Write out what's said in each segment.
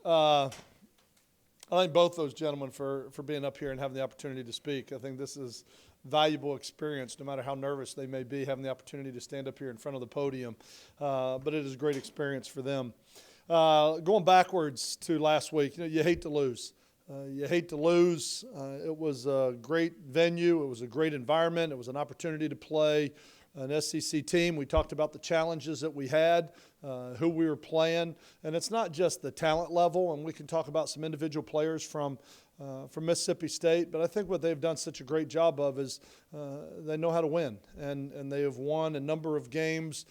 I thank both those gentlemen for being up here and having the opportunity to speak. I think this is valuable experience, no matter how nervous they may be, having the opportunity to stand up here in front of the podium. But it is a great experience for them. Going backwards to last week, you hate to lose. You hate to lose. It was a great venue. It was a great environment. It was an opportunity to play an SEC team. We talked about the challenges that we had, who we were playing. And it's not just the talent level, and we can talk about some individual players from Mississippi State, but I think what they've done such a great job of is they know how to win, and they have won a number of games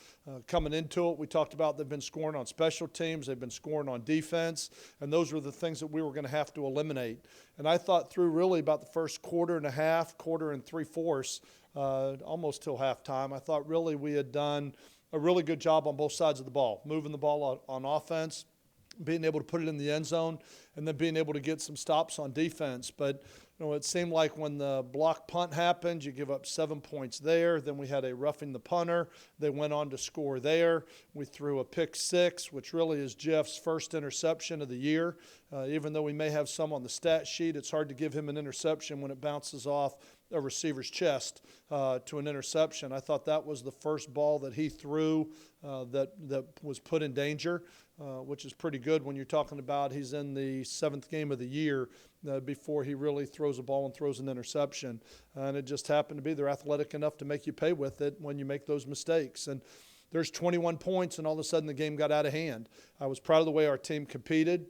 coming into it. We talked about they've been scoring on special teams, they've been scoring on defense, and those were the things that we were going to have to eliminate. And I thought through really about the first quarter and a half, quarter and three-fourths, almost till halftime, I thought really we had done a really good job on both sides of the ball, moving the ball on offense, being able to put it in the end zone, and then being able to get some stops on defense. But it seemed like when the block punt happened, you give up 7 points there. Then we had a roughing the punter. They went on to score there. We threw a pick six, which really is Jeff's first interception of the year. Even though we may have some on the stat sheet, it's hard to give him an interception when it bounces off a receiver's chest to an interception. I thought that was the first ball that he threw that was put in danger, which is pretty good when you're talking about he's in the 7th game of the year before he really throws a ball and throws an interception. And it just happened to be they're athletic enough to make you pay with it when you make those mistakes. And there's 21 points, and all of a sudden the game got out of hand. I was proud of the way our team competed.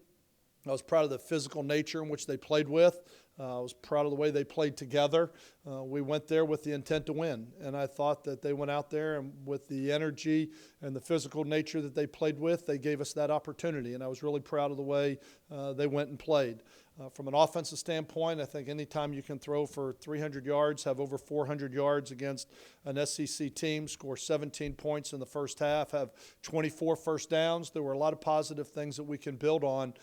I was proud of the physical nature in which they played with. I was proud of the way they played together. We went there with the intent to win, and I thought that they went out there and with the energy and the physical nature that they played with, they gave us that opportunity, and I was really proud of the way they went and played. From an offensive standpoint, I think anytime you can throw for 300 yards, have over 400 yards against an SEC team, score 17 points in the first half, have 24 first downs, there were a lot of positive things that we can build on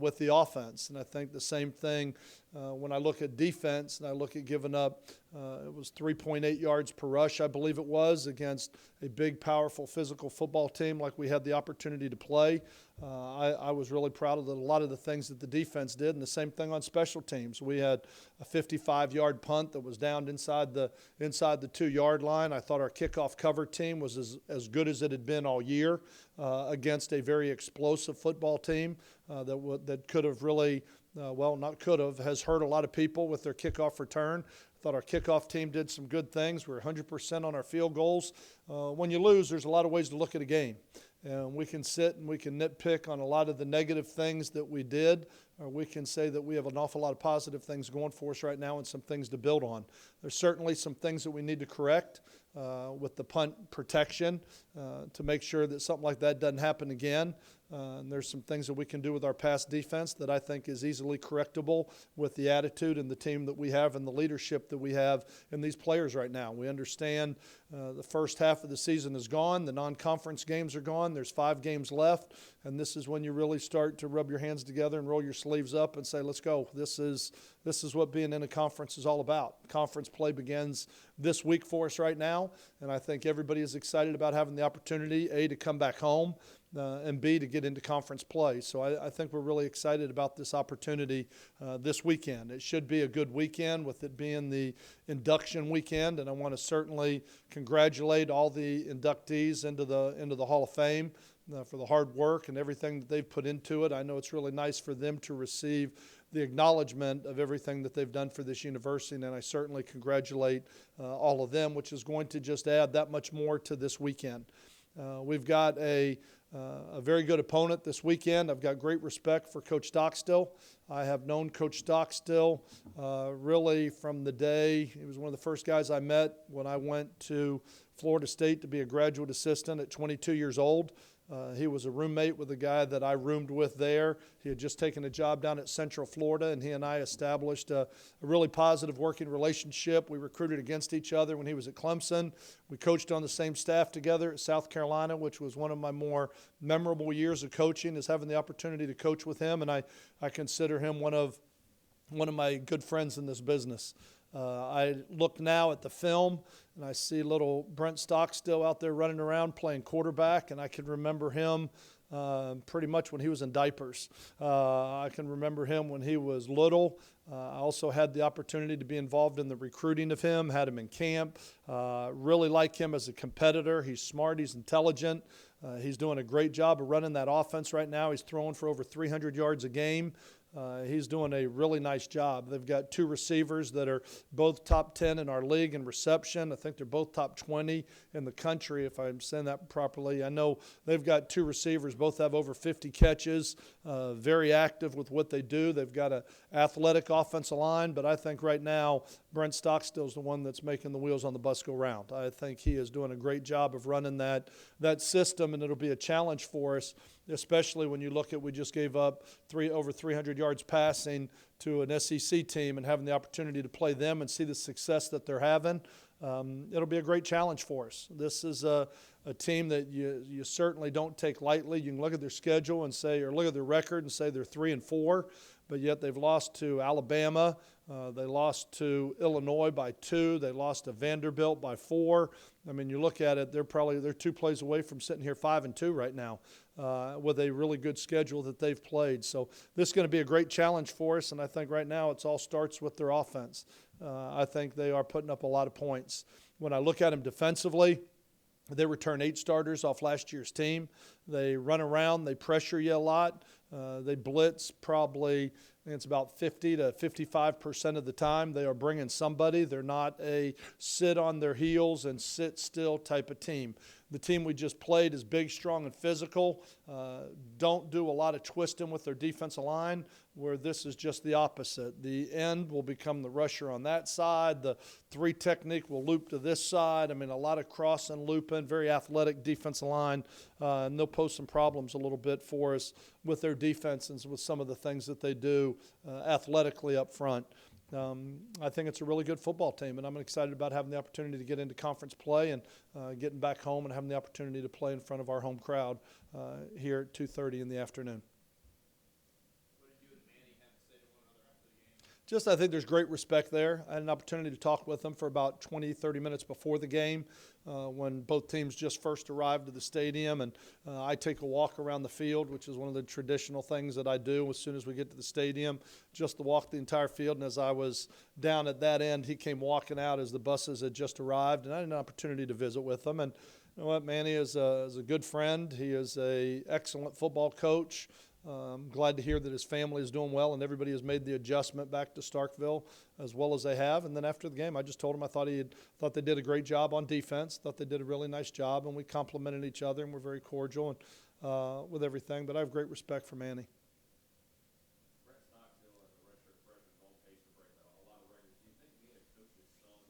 with the offense. And I think the same thing when I look at defense and I look at giving up, it was 3.8 yards per rush, I believe it was, against a big, powerful, physical football team like we had the opportunity to play. I was really proud of a lot of the things that the defense did, and the same thing on special teams. We had a 55-yard punt that was down inside the 2-yard line. I thought our kickoff cover team was as good as it had been all year against a very explosive football team that could have really not could have, has hurt a lot of people with their kickoff return. I thought our kickoff team did some good things. We were 100% on our field goals. When you lose, there's a lot of ways to look at a game. And we can sit and we can nitpick on a lot of the negative things that we did, or we can say that we have an awful lot of positive things going for us right now and some things to build on. There's certainly some things that we need to correct with the punt protection to make sure that something like that doesn't happen again. And there's some things that we can do with our pass defense that I think is easily correctable with the attitude and the team that we have and the leadership that we have in these players right now. We understand the first half of the season is gone. The non-conference games are gone. There's 5 games left, and this is when you really start to rub your hands together and roll your sleeves up and say, let's go. This is what being in a conference is all about. Conference play begins this week for us right now, and I think everybody is excited about having the opportunity, A, to come back home, and B, to get into conference play. So I think we're really excited about this opportunity this weekend. It should be a good weekend with it being the induction weekend, and I want to certainly congratulate all the inductees into the Hall of Fame for the hard work and everything that they've put into it. I know it's really nice for them to receive the acknowledgement of everything that they've done for this university, and I certainly congratulate all of them, which is going to just add that much more to this weekend. We've got a very good opponent this weekend. I've got great respect for Coach Stockstill. I have known Coach Stockstill really from the day, he was one of the first guys I met when I went to Florida State to be a graduate assistant at 22 years old. He was a roommate with a guy that I roomed with there. He had just taken a job down at Central Florida, and he and I established a really positive working relationship. We recruited against each other when he was at Clemson. We coached on the same staff together at South Carolina, which was one of my more memorable years of coaching, is having the opportunity to coach with him, and I consider him one of my good friends in this business. I look now at the film, and I see little Brent Stockstill out there running around playing quarterback, and I can remember him pretty much when he was in diapers. I can remember him when he was little. I also had the opportunity to be involved in the recruiting of him, had him in camp. Really like him as a competitor. He's smart, he's intelligent. He's doing a great job of running that offense right now. He's throwing for over 300 yards a game. He's doing a really nice job. They've got two receivers that are both top 10 in our league in reception. I think they're both top 20 in the country, if I'm saying that properly. I know they've got two receivers, both have over 50 catches, very active with what they do. They've got an athletic offensive line, but I think right now Brent Stockstill is the one that's making the wheels on the bus go round. I think he is doing a great job of running that system, and it'll be a challenge for us, especially when you look at we just gave up over 300 yards passing to an SEC team and having the opportunity to play them and see the success that they're having. It'll be a great challenge for us. This is a team that you certainly don't take lightly. You can look at their schedule and say, or look at their record and say they're 3-4, but yet they've lost to Alabama. They lost to Illinois by 2. They lost to Vanderbilt by 4. I mean, you look at it, they're 2 plays away from sitting here 5-2 right now with a really good schedule that they've played. So this is going to be a great challenge for us, and I think right now it all starts with their offense. I think they are putting up a lot of points. When I look at them defensively, they return 8 starters off last year's team. They run around. They pressure you a lot. They blitz probably, I think it's about 50 to 55% of the time. They are bringing somebody. They're not a sit on their heels and sit still type of team. The team we just played is big, strong, and physical. Don't do a lot of twisting with their defensive line, where this is just the opposite. The end will become the rusher on that side. The 3 technique will loop to this side. I mean, a lot of cross and looping, very athletic defensive line. And they'll pose some problems a little bit for us with their defense and with some of the things that they do athletically up front. I think it's a really good football team, and I'm excited about having the opportunity to get into conference play and getting back home and having the opportunity to play in front of our home crowd here at 2:30 in the afternoon. What did you and Manny have to say to one another after the game? Just, I think there's great respect there. I had an opportunity to talk with them for about 20, 30 minutes before the game when both teams just first arrived to the stadium. And I take a walk around the field, which is one of the traditional things that I do as soon as we get to the stadium, just to walk the entire field. And as I was down at that end, he came walking out as the buses had just arrived. And I had an opportunity to visit with them. And you know what, Manny is a good friend. He is an excellent football coach. I'm glad to hear that his family is doing well and everybody has made the adjustment back to Starkville as well as they have. And then after the game, I just told him I thought they did a great job on defense, thought they did a really nice job, and we complimented each other and we're very cordial and with everything. But I have great respect for Manny. Brent Stockstill as a redshirt freshman on pace to break a lot of records. Do you think being a coach's son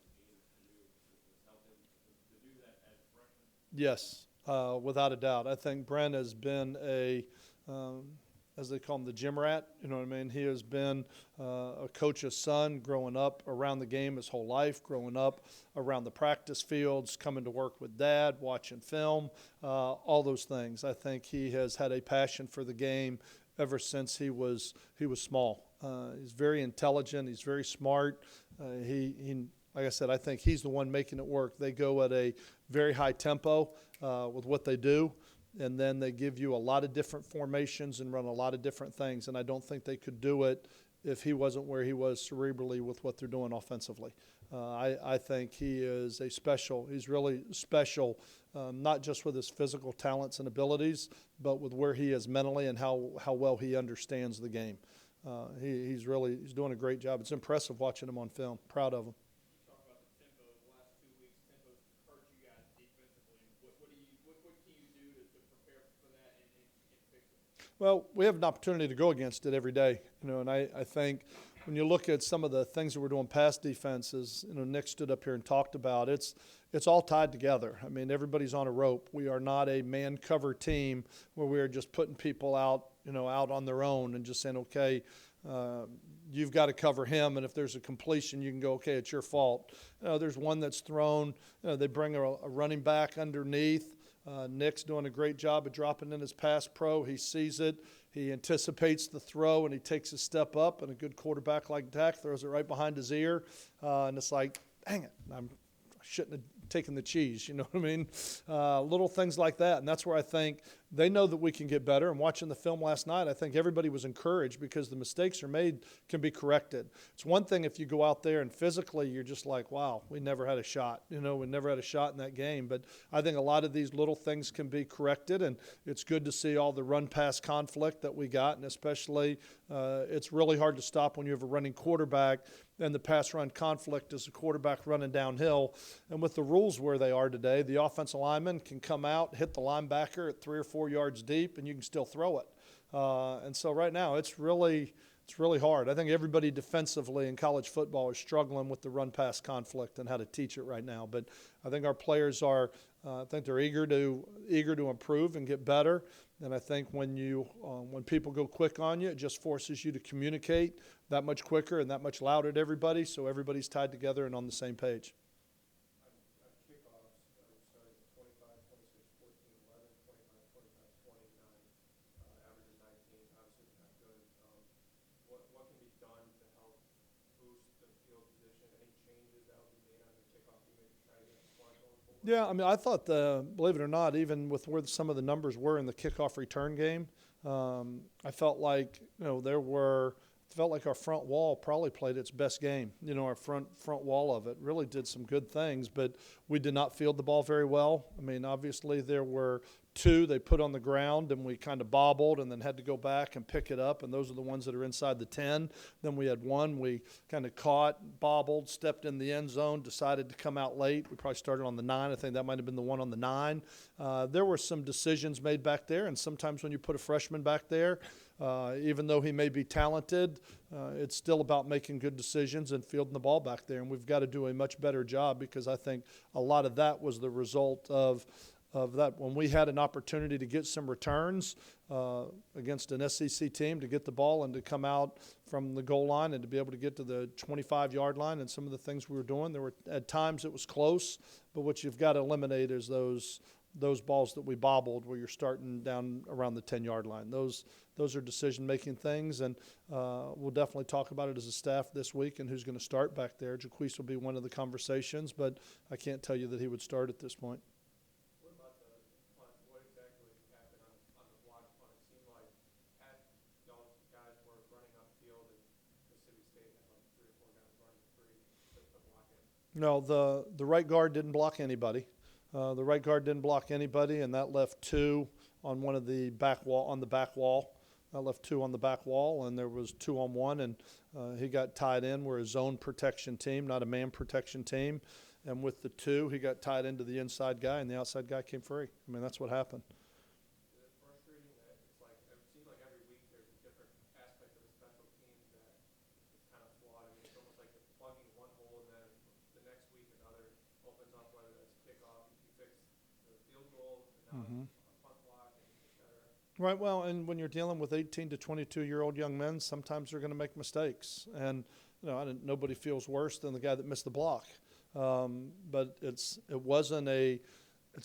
has helped him to do that as a freshman? Yes, without a doubt. I think Brent has been as they call him, the gym rat. You know what I mean? He has been a coach's son growing up around the game his whole life, growing up around the practice fields, coming to work with Dad, watching film, all those things. I think he has had a passion for the game ever since he was small. He's very intelligent. He's very smart. He like I said, I think he's the one making it work. They go at a very high tempo with what they do. And then they give you a lot of different formations and run a lot of different things. And I don't think they could do it if he wasn't where he was cerebrally with what they're doing offensively. I think he's really special, not just with his physical talents and abilities, but with where he is mentally and how well he understands the game. He's doing a great job. It's impressive watching him on film. Proud of him. Well, we have an opportunity to go against it every day, and I think when you look at some of the things that we're doing past defenses, Nick stood up here and talked about, it's all tied together. I mean, everybody's on a rope. We are not a man cover team where we are just putting people out on their own and just saying, okay, you've got to cover him, and if there's a completion, you can go, okay, it's your fault. There's one that's thrown. They bring a running back underneath. Nick's doing a great job of dropping in his pass pro. He sees it. He anticipates the throw, and he takes a step up, and a good quarterback like Dak throws it right behind his ear. And it's like, dang it, I shouldn't have taken the cheese, you know what I mean? Little things like that. And that's where I think they know that we can get better. And watching the film last night, I think everybody was encouraged because the mistakes are made can be corrected. It's one thing if you go out there and physically you're just like, wow, we never had a shot. We never had a shot in that game. But I think a lot of these little things can be corrected, and it's good to see all the run-pass conflict that we got, and especially it's really hard to stop when you have a running quarterback and the pass-run conflict is the quarterback running downhill. And with the rules where they are today, the offensive lineman can come out, hit the linebacker at 3 or 4 yards deep, and you can still throw it. And so right now it's really hard. I think everybody defensively in college football is struggling with the run-pass conflict and how to teach it right now. But I think our players are I think they're eager to improve and get better. And I think when people go quick on you, it just forces you to communicate that much quicker and that much louder to everybody, so everybody's tied together and on the same page. Kickoffs, starting at 25, 26, 14, 11, 25, 25, 29, averages 19, obviously not good. What can be done to help boost the field position? Any changes that will be made on the kickoff team to try to get the squad going forward? Yeah, I mean, I thought, believe it or not, even with where some of the numbers were in the kickoff return game, I felt like, felt like our front wall probably played its best game. Our front wall of it really did some good things, but we did not field the ball very well. I mean, obviously there were 2 they put on the ground and we kind of bobbled and then had to go back and pick it up, and those are the ones that are inside the 10. Then we had 1 we kind of caught, bobbled, stepped in the end zone, decided to come out late. We probably started on the 9. I think that might have been the one on the 9. There were some decisions made back there, and sometimes when you put a freshman back there, even though he may be talented, it's still about making good decisions and fielding the ball back there. And we've got to do a much better job, because I think a lot of that was the result of that. When we had an opportunity to get some returns against an SEC team, to get the ball and to come out from the goal line and to be able to get to the 25-yard line, and some of the things we were doing, there were at times it was close, but what you've got to eliminate is those balls that we bobbled where you're starting down around the 10-yard line. Those are decision-making things, and we'll definitely talk about it as a staff this week and who's going to start back there. Jaquise will be one of the conversations, but I can't tell you that he would start at this point. What about the punt? What exactly happened on the block punt? It seemed like guys were running upfield, and Mississippi State had like 3 or 4 guys running free to block it. No, the right guard didn't block anybody. And that left 2 on one of the back wall, on the back wall. That left 2 on the back wall, and there was 2 on 1, and he got tied in. We're a zone protection team, not a man protection team. And with the 2, he got tied into the inside guy, and the outside guy came free. I mean, that's what happened. Is it frustrating that it seems like every week there's a different aspect of the special teams that is kind of flawed? I mean, it's almost like you're plugging one hole, and then the next week another opens up, whether that's kickoff, you fix the field goal, and now a punt block, and et cetera. Right, well, and when you're dealing with 18 to 22-year-old young men, sometimes they're going to make mistakes. And, nobody feels worse than the guy that missed the block. But it's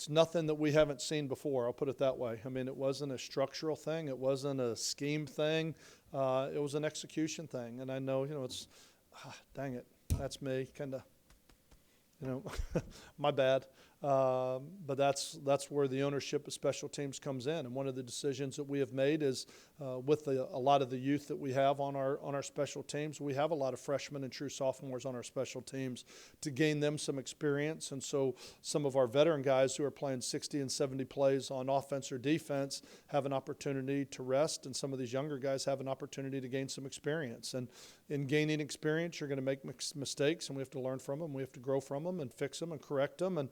nothing that we haven't seen before, I'll put it that way. I mean, it wasn't a structural thing. It wasn't a scheme thing. It was an execution thing. And I know, dang it, that's me, kind of, my bad. But that's where the ownership of special teams comes in. And one of the decisions that we have made is with a lot of the youth that we have on our special teams, we have a lot of freshmen and true sophomores on our special teams to gain them some experience. And so some of our veteran guys who are playing 60 and 70 plays on offense or defense have an opportunity to rest, and some of these younger guys have an opportunity to gain some experience. And in gaining experience, you're going to make mistakes, and we have to learn from them. We have to grow from them and fix them and correct them and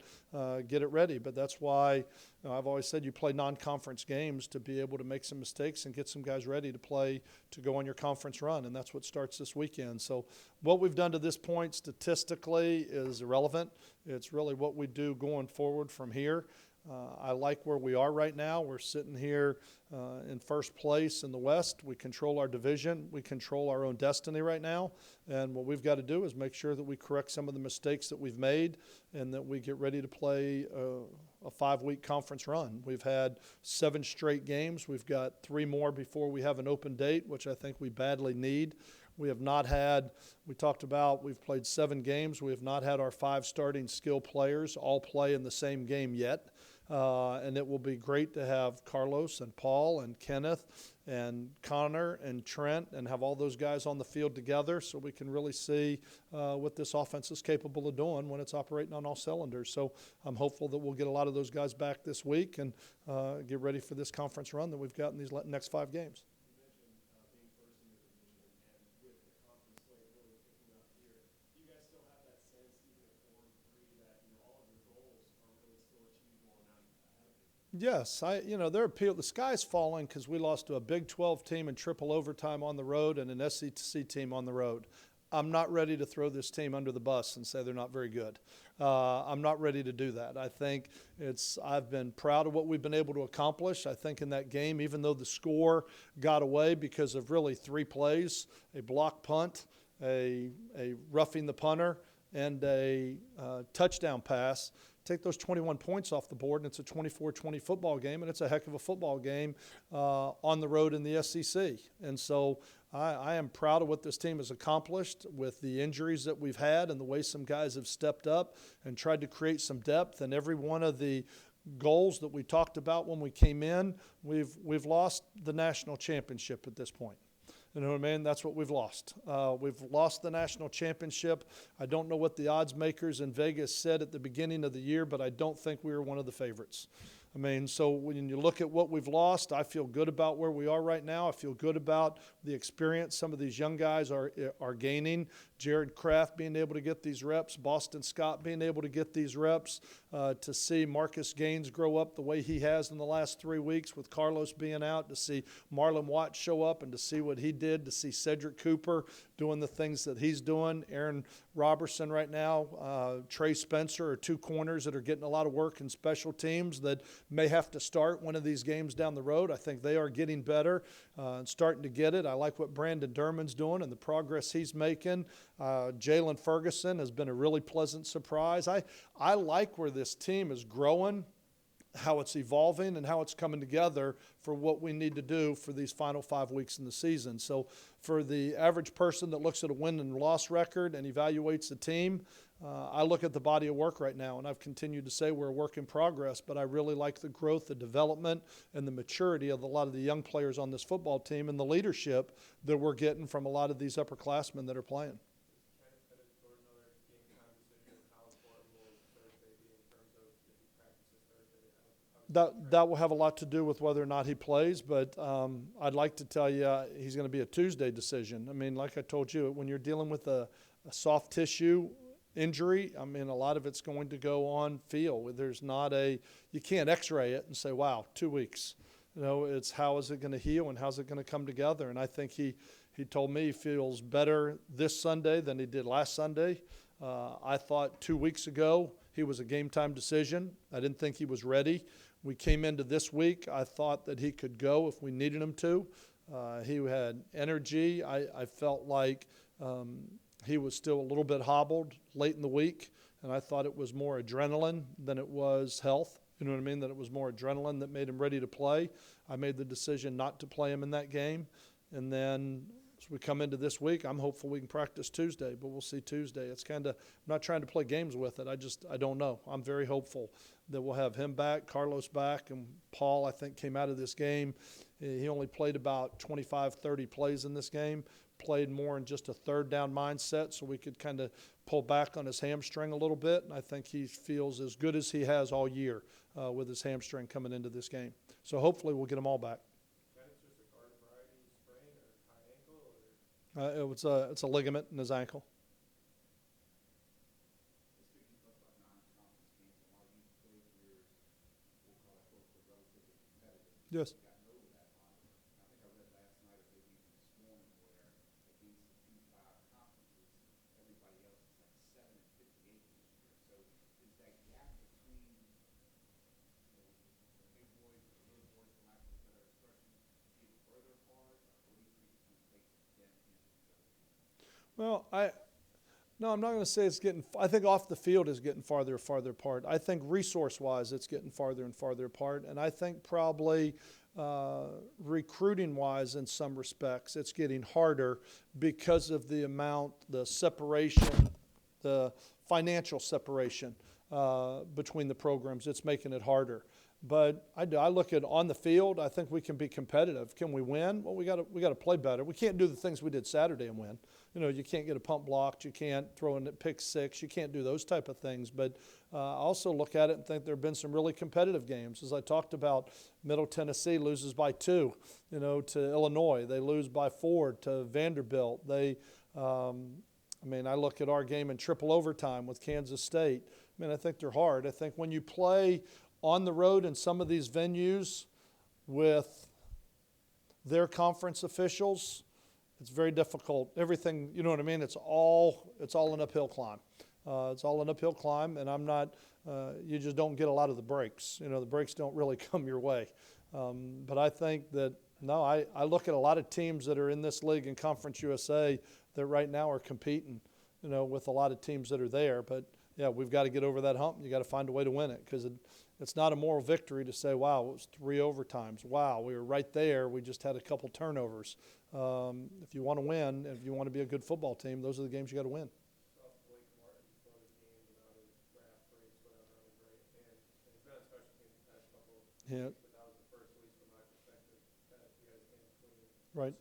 get it ready. But that's why I've always said you play non-conference games to be able to make some mistakes and get some guys ready to play, to go on your conference run, and that's what starts this weekend. So what we've done to this point statistically is irrelevant. It's really what we do going forward from here. I like where we are right now. We're sitting here in first place in the West. We control our division. We control our own destiny right now. And what we've got to do is make sure that we correct some of the mistakes that we've made and that we get ready to play a 5-week conference run. We've had 7 straight games. We've got 3 more before we have an open date, which I think we badly need. We have not had, we've played 7 games. We have not had our 5 starting skill players all play in the same game yet. And it will be great to have Carlos and Paul and Kenneth and Connor and Trent and have all those guys on the field together so we can really see what this offense is capable of doing when it's operating on all cylinders. So I'm hopeful that we'll get a lot of those guys back this week and get ready for this conference run that we've got in these next 5 games. Yes, the sky's falling because we lost to a Big 12 team in triple overtime on the road and an SEC team on the road. I'm not ready to throw this team under the bus and say they're not very good. I'm not ready to do that. I think I've been proud of what we've been able to accomplish. I think in that game, even though the score got away because of really 3 plays, a block punt, a roughing the punter, and a touchdown pass, take those 21 points off the board, and it's a 24-20 football game, and it's a heck of a football game on the road in the SEC. And so I am proud of what this team has accomplished with the injuries that we've had and the way some guys have stepped up and tried to create some depth. And every one of the goals that we talked about when we came in, we've lost the national championship at this point. You know what I mean? That's what we've lost. We've lost the national championship. I don't know what the odds makers in Vegas said at the beginning of the year, but I don't think we were one of the favorites. I mean, so when you look at what we've lost, I feel good about where we are right now. I feel good about the experience some of these young guys are gaining. Jared Kraft being able to get these reps, Boston Scott being able to get these reps, to see Marcus Gaines grow up the way he has in the last 3 weeks with Carlos being out, to see Marlon Watt show up and to see what he did, to see Cedric Cooper doing the things that he's doing, Aaron Robertson right now, Trey Spencer are 2 corners that are getting a lot of work in special teams that may have to start one of these games down the road. I think they are getting better and starting to get it. I like what Brandon Derman's doing and the progress he's making. Jalen Ferguson has been a really pleasant surprise. I like where this team is growing, how it's evolving, and how it's coming together for what we need to do for these final 5 weeks in the season. So for the average person that looks at a win and loss record and evaluates the team, I look at the body of work right now, and I've continued to say we're a work in progress, but I really like the growth, the development, and the maturity of a lot of the young players on this football team and the leadership that we're getting from a lot of these upperclassmen that are playing. That will have a lot to do with whether or not he plays, but I'd like to tell you he's going to be a Tuesday decision. I mean, like I told you, when you're dealing with a soft tissue injury, I mean, a lot of it's going to go on feel. There's not you can't x-ray it and say, wow, 2 weeks. You know, it's how is it going to heal and how's it going to come together. And I think he told me he feels better this Sunday than he did last Sunday. I thought 2 weeks ago he was a game-time decision. I didn't think he was ready. We came into this week, I thought that he could go if we needed him to. He had energy. I felt like he was still a little bit hobbled late in the week, and I thought it was more adrenaline than it was health. You know what I mean? That it was more adrenaline that made him ready to play. I made the decision not to play him in that game. And then as we come into this week, I'm hopeful we can practice Tuesday, but we'll see Tuesday. It's kind of, I'm not trying to play games with it. I don't know. I'm very hopeful that we'll have him back, Carlos back, and Paul, I think, came out of this game. He only played about 25, 30 plays in this game, played more in just a third down mindset so we could kind of pull back on his hamstring a little bit. And I think he feels as good as he has all year with his hamstring coming into this game. So hopefully we'll get them all back. It's a ligament in his ankle. Yes. Well, I'm not going to say it's getting – I think off the field is getting farther and farther apart. I think resource-wise it's getting farther and farther apart. And I think probably recruiting-wise in some respects it's getting harder because of the amount, the separation, the financial separation between the programs. It's making it harder. But I look at on the field, I think we can be competitive. Can we win? Well, we got to play better. We can't do the things we did Saturday and win. You know, you can't get a pump blocked. You can't throw in a pick six. You can't do those type of things. But I also look at it and think there have been some really competitive games. As I talked about, Middle Tennessee loses by 2, you know, to Illinois. They lose by 4 to Vanderbilt. I look at our game in triple overtime with Kansas State. I think they're hard. I think when you play on the road in some of these venues with their conference officials, it's very difficult. Everything, you know what I mean? It's all an uphill climb. It's all an uphill climb, and you just don't get a lot of the breaks. You know, the breaks don't really come your way. But I think that, I look at a lot of teams that are in this league in Conference USA that right now are competing, you know, with a lot of teams that are there. But, yeah, we've got to get over that hump, and you got to find a way to win it, because it's not a moral victory to say, wow, it was 3 overtimes. Wow, we were right there. We just had a couple turnovers. If you want to win, if you want to be a good football team, those are the games you got to win. Yeah. Right.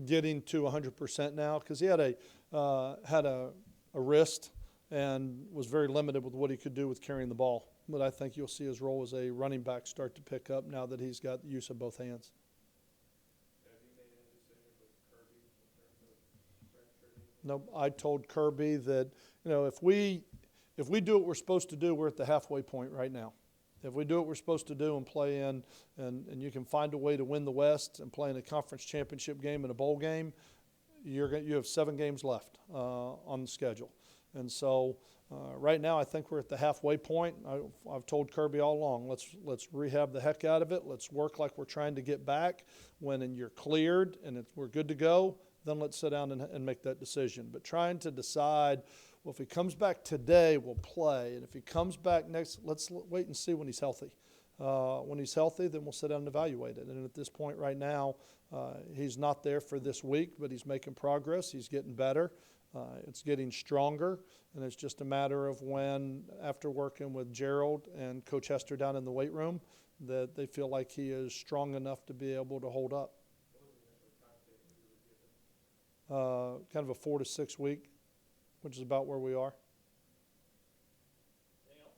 Getting to 100% now, because he had a wrist and was very limited with what he could do with carrying the ball. But I think you'll see his role as a running back start to pick up now that he's got the use of both hands. Have you made any decision with Kirby in terms of No, I told Kirby that, you know, if we do what we're supposed to do, we're at the halfway point right now. If we do what we're supposed to do and play in, and you can find a way to win the West and play in a conference championship game and a bowl game, you have 7 games left on the schedule. And so right now I think we're at the halfway point. I've told Kirby all along, let's rehab the heck out of it. Let's work like we're trying to get back. When you're cleared and we're good to go, then let's sit down and make that decision. But trying to decide, well, if he comes back today, we'll play. And if he comes back next, let's wait and see when he's healthy. When he's healthy, then we'll sit down and evaluate it. And at this point right now, he's not there for this week, but he's making progress. He's getting better. It's getting stronger. And it's just a matter of when, after working with Gerald and Coach Hester down in the weight room, that they feel like he is strong enough to be able to hold up. Kind of a 4 to 6 week, which is about where we are. Anything else?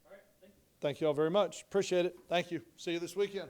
All right, thank you. Thank you all very much. Appreciate it. Thank you. See you this weekend.